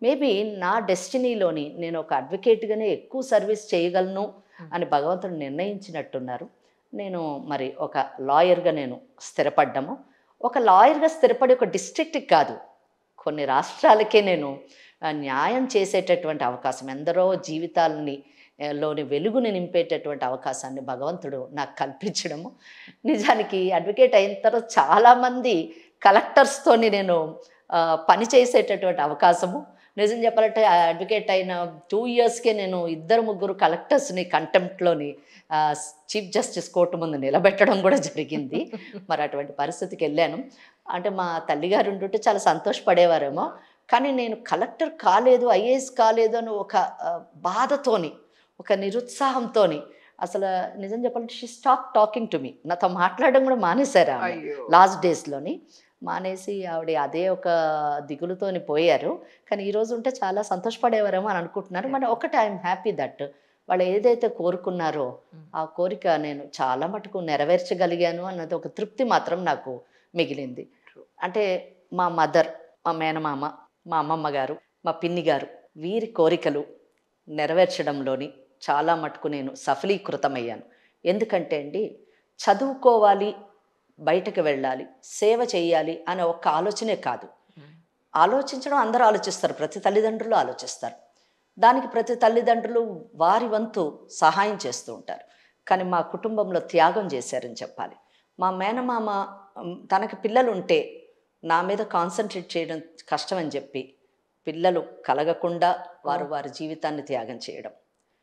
Maybe నా డెస్టినీలోని నేను ఒక అడ్వకేట్‌గానే ఎక్కువ సర్వీస్ చేయగలను హ్మ్. అని భగవంతుడు నిర్ణయించినట్టున్నారు. నేను మరి ఒక లాయర్‌గా నేను స్థిరపడ్డము. ఒక లాయర్‌గా స్థిరపడి ఒక డిస్ట్రిక్ట్‌కి కాదు, కొన్ని రాష్ట్రాలకే నేను న్యాయం చేసేటటువంటి అవకాశం, ఎందరో జీవితాలని లోని వెలుగుని నింపేటటువంటి అవకాశాన్ని భగవంతుడు నాకు కల్పించడము. నిజానికి అడ్వకేట్ అయిన తర్వాత చాలామంది కలెక్టర్స్‌తోని నేను పని చేసేటటువంటి అవకాశము. నిజం చెప్పాలంటే అడ్వకేట్ అయిన 2 ఇయర్స్‌కే నేను ఇద్దరు, ముగ్గురు కలెక్టర్స్‌ని కంటెంప్ట్‌లోని చీఫ్ జస్టిస్ కోర్ట్ ముందు నిలబెట్టడం కూడా జరిగింది. మరి అటువంటి పరిస్థితికెళ్ళాను. అంటే మా తల్లిగారు ఉండుంటే చాలా సంతోషపడేవారేమో. కానీ నేను కలెక్టర్ కాలేదు, ఐఏఎస్ కాలేదు అని ఒక బాధతోని, ఒక నిరుత్సాహంతోని అసలు నిజం చెప్పాలంటే she stop talking to me. నాతో మాట్లాడడం కూడా మానేశారు ఆమె అయ్యో! లాస్ట్ డేస్‌లోని. మానేసి ఆవిడ అదే ఒక దిగులుతోని పోయారు. కానీ ఈరోజు ఉంటే చాలా సంతోషపడేవారేమో అని అనుకుంటున్నాను. మరి ఒకటి ఐయామ్ హ్యాపీ దట్ వాళ్ళు ఏదైతే కోరుకున్నారో హ్మ్. ఆ కోరిక నేను చాలా మటుకు నెరవేర్చగలిగాను అన్నది ఒక తృప్తి మాత్రం నాకు మిగిలింది. ట్రూ. అంటే మా మదర్, మా మేనమామ, మా అమ్మమ్మ గారు, మా పిన్ని గారు వీరి కోరికలు నెరవేర్చడంలోని చాలా మటుకు నేను సఫలీకృతమయ్యాను. ఎందుకంటే అండి, చదువుకోవాలి, బయటకు వెళ్ళాలి, సేవ చేయాలి అనే ఒక్క ఆలోచనే కాదు. హ్మ్. ఆలోచించడం అందరూ ఆలోచిస్తారు. ప్రతి తల్లిదండ్రులు ఆలోచిస్తారు. దానికి ప్రతి తల్లిదండ్రులు వారి వంతు సహాయం చేస్తూ ఉంటారు. కానీ మా కుటుంబంలో త్యాగం చేశారని చెప్పాలి. మా మేనమామ తనకి పిల్లలుంటే నా మీద కాన్సంట్రేట్ చేయడం కష్టమని చెప్పి, పిల్లలు కలగకుండా వారు ఓహ్! వారి జీవితాన్ని త్యాగం చేయడం.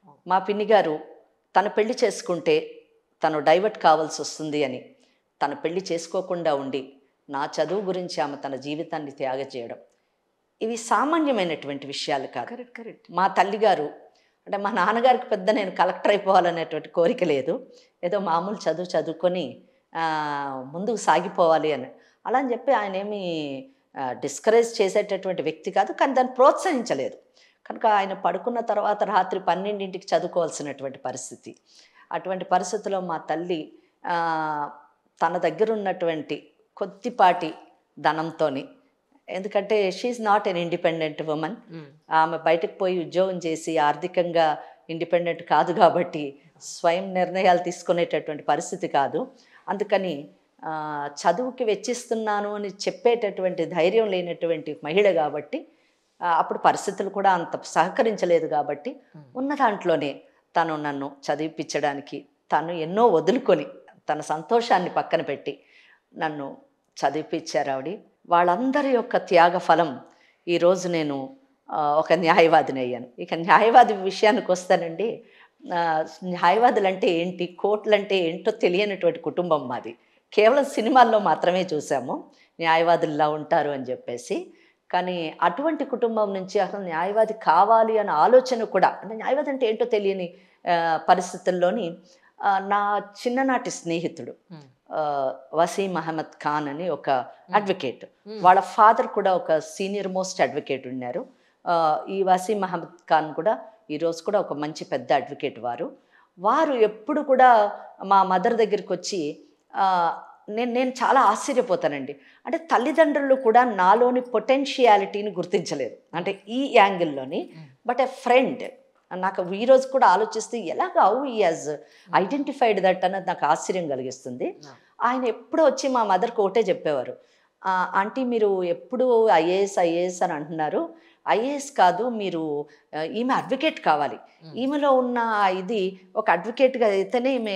ఓహ్! మా పిన్ని గారు తను పెళ్లి చేసుకుంటే తను డైవర్ట్ కావాల్సొస్తుంది అని, తను పెళ్లి చేసుకోకుండా ఉండి, నా చదువు గురించి ఆమె తన జీవితాన్ని త్యాగం చేయడం. ఇవి సామాన్యమైనటువంటి విషయాలు కాదు. కరెక్ట్. కరెక్ట్. మా తల్లిగారు అంటే మా నాన్నగారికి పెద్ద నేను కలెక్టర్ అయిపోవాలనేటువంటి కోరిక లేదు. ఏదో మామూలు చదువు చదువుకొని ముందుకు సాగిపోవాలి అని. అలా అని చెప్పి ఆయనేమి డిస్కరేజ్ చేసేటటువంటి వ్యక్తి కాదు. కానీ దాన్ని ప్రోత్సహించలేదు. కనుక ఆయన పడుకున్న తర్వాత రాత్రి 12కి చదువుకోవాల్సినటువంటి పరిస్థితి. అటువంటి పరిస్థితిలో మా తల్లి ఆహ్, తన దగ్గరున్నటువంటి కొద్దిపాటి ధనంతోని, ఎందుకంటే she is not an independent woman. హ్మ్. ఆమె బయటకు పోయి ఉద్యోగం చేసి ఆర్థికంగా ఇండిపెండెంట్ కాదు కాబట్టి స్వయం నిర్ణయాలు తీసుకునేటటువంటి పరిస్థితి కాదు. అందుకని చదువుకి వెచ్చిస్తున్నాను అని చెప్పేటటువంటి ధైర్యం లేనటువంటి మహిళ కాబట్టి, అప్పుడు పరిస్థితులు కూడా అంత సహకరించలేదు కాబట్టి, హ్మ్. ఉన్న దాంట్లోనే తను నన్ను చదివిపించడానికి తను ఎన్నో వదులుకొని, తన సంతోషాన్ని పక్కన పెట్టి నన్ను చదివిపించారు ఆవిడ. వాళ్ళందరి యొక్క త్యాగ ఫలం ఈరోజు నేను ఒక న్యాయవాదినయ్యాను. ఇక న్యాయవాది విషయానికొస్తానండి. న్యాయవాదులంటే ఏంటి? కోర్టులంటే ఏంటో తెలియనటువంటి కుటుంబం మాది. కేవలం సినిమాల్లో మాత్రమే చూసాము. న్యాయవాదుల్లా ఉంటారు అని జెప్పేసి. కానీ అటువంటి కుటుంబం నుంచి అసలు న్యాయవాది కావాలి అన్న ఆలోచన కూడా, అంటే న్యాయవాది అంటే ఏంటో తెలియని పరిస్థితుల్లోని నా చిన్ననాటి స్నేహితుడు హ్మ్. వసీం అహ్మద్ ఖాన్ అని ఒక హ్మ్. అడ్వకేట్. హ్మ్. వాళ్ళ ఫాదర్ కూడా ఒక సీనియర్ మోస్ట్ అడ్వకేట్ ఉన్నారు. ఈ వసీం అహ్మద్ ఖాన్ కూడా ఈరోజు కూడా ఒక మంచి పెద్ద అడ్వకేట్ వారు. వారు ఎప్పుడు కూడా మా మదర్ దగ్గరికొచ్చి ఆహ్, నేను నేను చాలా ఆశ్చర్యపోతానండి. అంటే తల్లిదండ్రులు కూడా నాలోని పొటెన్షియాలిటీని గుర్తించలేదు. అంటే ఈ యాంగిల్‌లోని. హ్మ్. బట్ ఎ ఫ్రెండ్ నాకు ఈరోజు కూడా ఆలోచిస్తే ఎలాగా how he has identified that అన్నది నాకు ఆశ్చర్యం కలిగిస్తుంది. యాహ్! ఆయన ఎప్పుడూ వచ్చి మా మదర్‌కి ఒకటే చెప్పేవారు. ఆంటీ మీరు ఎప్పుడూ ఐఏఎస్, ఐఏఎస్ అని అంటున్నారు. ఐఏఎస్ కాదు మీరు ఈమె అడ్వకేట్ కావాలి. హ్మ్. ఈమెలో ఉన్న ఇది ఒక అడ్వకేట్‌గా అయితేనే ఈమె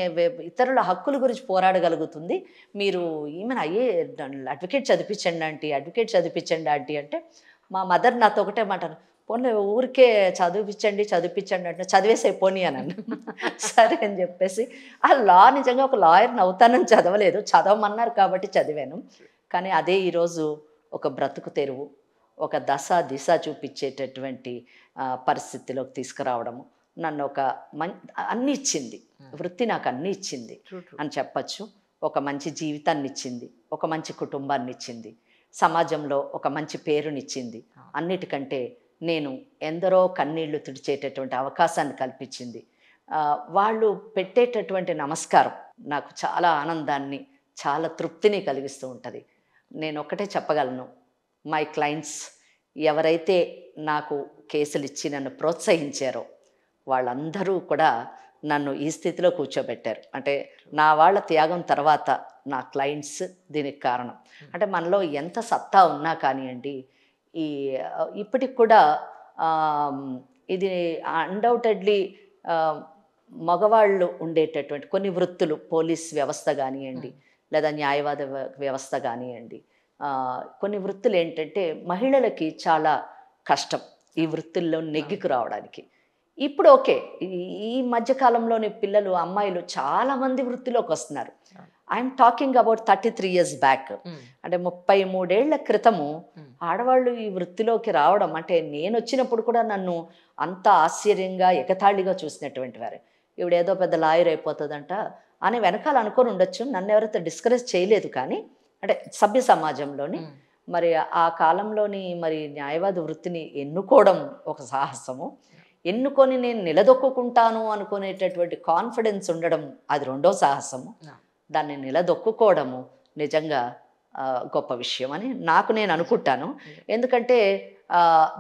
ఇతరుల హక్కుల గురించి పోరాడగలుగుతుంది. మీరు ఈమెను అడ్వకేట్ చదివిపించండి ఆంటీ, అడ్వకేట్ చదివిపించండి ఆంటీ అంటే, మా మదర్ నాతో ఒకటే మాట పోన్లే ఊరికే చదివిపిచ్చండి, చదివిపిచ్చండి అంటే చదివేసేయి పోనీ అనన్నా. సరే అని జెప్పేసి ఆ లా నిజంగా ఒక లాయర్‌ని అవుతానని చదవలేదు. చదవమన్నారు కాబట్టి చదివాను. కానీ అదే ఈరోజు ఒక బ్రతుకు తెరువు, ఒక దశ, దిశ చూపిచ్చేటటువంటి పరిస్థితిలోకి తీసుకురావడము. నన్ను ఒక అన్నీ ఇచ్చింది. హ్మ్. వృత్తి నాకు అన్నీ ఇచ్చింది ట్రూ. ట్రూ. అని చెప్పచ్చు. ఒక మంచి జీవితాన్నిచ్చింది. ఒక మంచి కుటుంబాన్నిచ్చింది. సమాజంలో ఒక మంచి పేరునిచ్చింది. అవును. అన్నిటికంటే నేను ఎందరో కన్నీళ్లు తుడిచేటటువంటి అవకాశాన్ని కల్పించింది. వాళ్ళు పెట్టేటటువంటి నమస్కారం నాకు చాలా ఆనందాన్ని, చాలా తృప్తిని కలిగిస్తూ ఉంటది. నేనొక్కటే చెప్పగలను. మై క్లయింట్స్ ఎవరైతే నాకు కేసులు ఇచ్చి నన్ను ప్రోత్సహించారో వాళ్ళందరూ కూడా నన్ను ఈ స్థితిలో కూర్చోబెట్టారు. అంటే నా వాళ్ళ త్యాగం తర్వాత నా క్లయింట్స్ దీనికి కారణం. అంటే మనలో ఎంత సత్తా ఉన్నా కానివ్వండి, ఈ ఇప్పటికి కూడా ఇది అన్డౌటెడ్లీ మగవాళ్ళు ఉండేటటువంటి కొన్ని వృత్తులు, పోలీస్ వ్యవస్థ కానివ్వండి, లేదా న్యాయవాద వ్యవస్థ కానివ్వండి, కొన్ని వృత్తులు ఏంటంటే మహిళలకి చాలా కష్టం ఈ వృత్తుల్లో నెగ్గికు రావడానికి. ఇప్పుడు ఓకే, ఈ మధ్యకాలంలోని పిల్లలు, అమ్మాయిలు చాలామంది వృత్తిలోకి వస్తున్నారు. I'm talking about 33 years back. అంటే 33 ఏళ్ల క్రితము ఆడవాళ్ళు ఈ వృత్తిలోకి రావడం అంటే నేను వచ్చినప్పుడు కూడా నన్ను అంత ఆశ్చర్యంగా ఎగతాళిగా చూసినటువంటి వారే. ఇవిడేదో పెద్ద లాయర్ అయిపోతుందంట అని వెనకాల అనుకొని ఉండొచ్చు. నన్ను ఎవరైతే డిస్కరేజ్ చేయలేదు. కానీ అంటే సభ్య సమాజంలోని మరి ఆ కాలంలోని మరి న్యాయవాద వృత్తిని ఎన్నుకోవడం ఒక సాహసము, ఎన్నుకొని నేను నిలదొక్కుంటాను అనుకునేటటువంటి కాన్ఫిడెన్స్ ఉండడం అది రెండో సాహసము. దాన్ని నిలదొక్కుకోవడము నిజంగా గొప్ప విషయం అని నాకు నేను అనుకుంటాను. ఎందుకంటే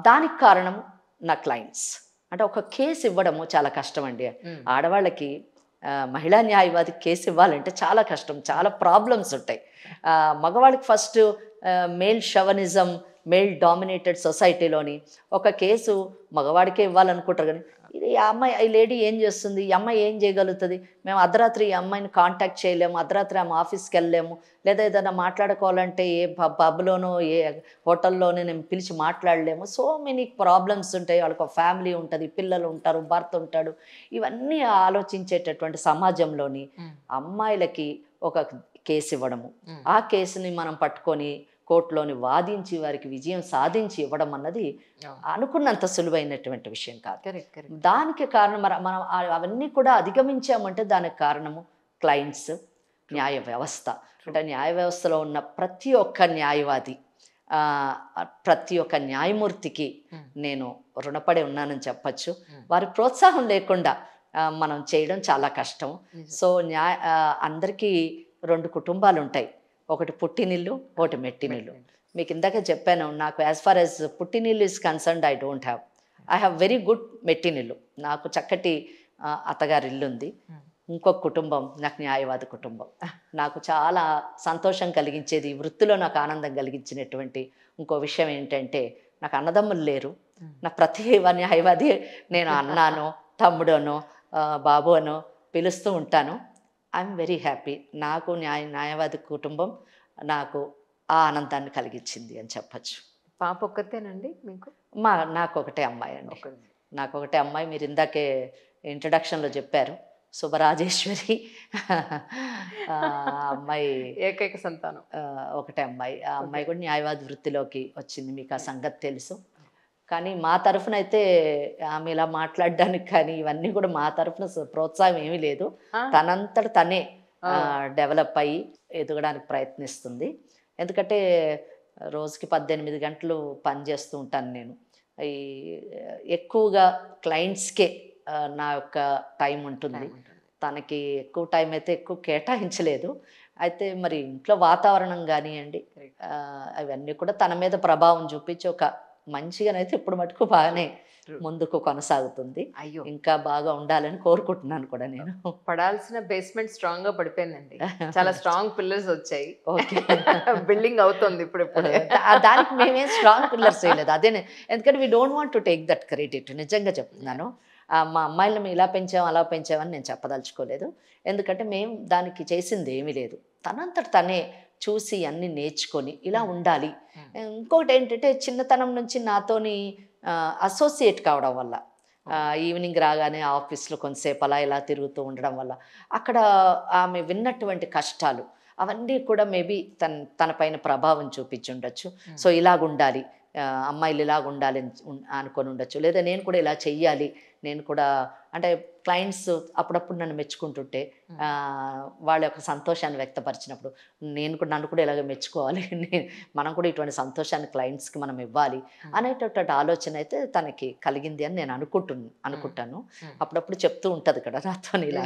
దానికి కారణం నా క్లయింట్స్. అంటే ఒక కేసు ఇవ్వడము చాలా కష్టం అండి. ఆడవాళ్ళకి మహిళా న్యాయవాది కేసు ఇవ్వాలంటే చాలా కష్టం, చాలా ప్రాబ్లమ్స్ ఉంటాయి. మగవాళ్ళకి ఫస్ట్ మేల్ షవనిజం, మేల్ డామినేటెడ్ సొసైటీలోని ఒక కేసు మగవాడికే ఇవ్వాలనుకుంటారు. కానీ ఇది ఈ అమ్మాయి, ఈ లేడీ ఏం చేస్తుంది, ఈ అమ్మాయి ఏం చేయగలుగుతుంది, మేము అర్ధరాత్రి ఈ అమ్మాయిని కాంటాక్ట్ చేయలేము, అర్ధరాత్రి ఆమె ఆఫీస్కి వెళ్ళలేము, లేదా ఏదైనా మాట్లాడుకోవాలంటే ఏ పబ్లోనో ఏ హోటల్లోనే నేను పిలిచి మాట్లాడలేము. సో మెనీ ప్రాబ్లమ్స్ ఉంటాయి. వాళ్ళకి ఒక ఫ్యామిలీ ఉంటుంది, పిల్లలు ఉంటారు, భర్త ఉంటాడు. ఇవన్నీ ఆలోచించేటటువంటి సమాజంలోని అమ్మాయిలకి ఒక కేసు ఇవ్వడము, ఆ కేసుని మనం పట్టుకొని కోర్టులోని వాదించి వారికి విజయం సాధించి ఇవ్వడం అన్నది అనుకున్నంత సులువైనటువంటి విషయం కాదు. దానికి కారణం మనం అవన్నీ కూడా అధిగమించామంటే దానికి కారణము క్లయింట్స్, న్యాయ వ్యవస్థ. అంటే న్యాయ వ్యవస్థలో ఉన్న ప్రతి ఒక్క న్యాయవాది, ప్రతి ఒక్క న్యాయమూర్తికి నేను రుణపడి ఉన్నానని చెప్పచ్చు. వారి ప్రోత్సాహం లేకుండా మనం చేయడం చాలా కష్టం. సో అందరికీ 2 కుటుంబాలు ఉంటాయి, ఒకటి పుట్టినిల్లు, ఒకటి మెట్టినిల్లు. మీకు ఇందాక చెప్పాను, నాకు యాజ్ ఫార్ యాజ్ పుట్టినిల్లు is concerned I don't have. I have very good మెట్టినిల్లు. నాకు చక్కటి అత్తగారి ఇల్లు ఉంది. ఇంకొక కుటుంబం నాకు న్యాయవాద కుటుంబం. నాకు చాలా సంతోషం కలిగించేది, వృత్తిలో నాకు ఆనందం కలిగించినటువంటి ఇంకో విషయం ఏంటంటే నాకు అన్నదమ్ములు లేరు. నా ప్రతి న్యాయవాది నేను అన్నానో తమ్ముడనో బాబు అనో పిలుస్తూ ఉంటాను. I'm very happy. నాకు న్యాయవాది కుటుంబం నాకు ఆ ఆనందాన్ని కలిగించింది అని చెప్పచ్చు. పాప ఒక్కతేనండి మీకు? నాకు ఒకటే అమ్మాయి అండి. నాకు ఒకటే అమ్మాయి. మీరు ఇందాకే ఇంట్రడక్షన్లో చెప్పారు, శుభరాజేశ్వరి. అమ్మాయి ఏకైక సంతానం, ఒకటే అమ్మాయి. ఆ అమ్మాయి కూడా న్యాయవాది వృత్తిలోకి వచ్చింది. మీకు ఆ సంగతి తెలుసు. కానీ మా తరఫున అయితే ఆమె ఇలా మాట్లాడడానికి కానీ ఇవన్నీ కూడా మా తరఫున ప్రోత్సాహం ఏమీ లేదు. తనంతట తనే డెవలప్ అయ్యి ఎదగడానికి ప్రయత్నిస్తుంది. ఎందుకంటే రోజుకి 18 గంటలు పనిచేస్తూ ఉంటాను నేను. ఎక్కువగా క్లయింట్స్కే నా యొక్క టైం ఉంటుంది. తనకి ఎక్కువ టైం అయితే ఎక్కువ కేటాయించలేదు. అయితే మరి ఇంట్లో వాతావరణం కానివ్వండి, అవన్నీ కూడా తన మీద ప్రభావం చూపించి ఒక మంచిగానైతే ఇప్పుడు మటుకు బాగానే ముందుకు కొనసాగుతుంది. అయ్యో, ఇంకా బాగా ఉండాలని కోరుకుంటున్నాను కూడా నేను. పడాల్సిన బేస్మెంట్ స్ట్రాంగ్ గా పడిపోయిందండి. చాలా స్ట్రాంగ్ పిల్లర్స్ వచ్చాయి. ఓకే, బిల్డింగ్ అవుతుంది ఇప్పుడు. దానికి మేమేం స్ట్రాంగ్ పిల్లర్స్ వేయలేదు. అదే, ఎందుకంటే we don't want to take that credit. నిజంగా చెప్తున్నాను. మా అమ్మాయిలను మేము ఇలా పెంచాం అలా పెంచామని నేను చెప్పదలుచుకోలేదు. ఎందుకంటే మేము దానికి చేసింది ఏమీ లేదు. తనంతట తనే చూసి అన్నీ నేర్చుకొని ఇలా ఉండాలి. ఇంకొకటి ఏంటంటే చిన్నతనం నుంచి నాతోని అసోసియేట్ కావడం వల్ల, ఈవినింగ్ రాగానే ఆఫీస్లో కొంతసేపు అలా ఇలా తిరుగుతూ ఉండడం వల్ల అక్కడ ఆమె విన్నటువంటి కష్టాలు అవన్నీ కూడా మేబీ తన పైన ప్రభావం చూపించి ఉండొచ్చు. సో ఇలాగుండాలి, అమ్మాయిలు ఇలాగుండాలి అనుకొని ఉండొచ్చు. లేదా నేను కూడా ఇలా చెయ్యాలి, నేను కూడా అంటే క్లయింట్స్ అప్పుడప్పుడు నన్ను మెచ్చుకుంటుంటే వాళ్ళ యొక్క సంతోషాన్ని వ్యక్తపరిచినప్పుడు నన్ను కూడా ఇలాగ మెచ్చుకోవాలి, మనం కూడా ఇటువంటి సంతోషాన్ని క్లయింట్స్కి మనం ఇవ్వాలి అనేటటువంటి ఆలోచన అయితే తనకి కలిగింది అని నేను అనుకుంటాను. అప్పుడప్పుడు చెప్తూ ఉంటుంది కదా నాతో ఇలా.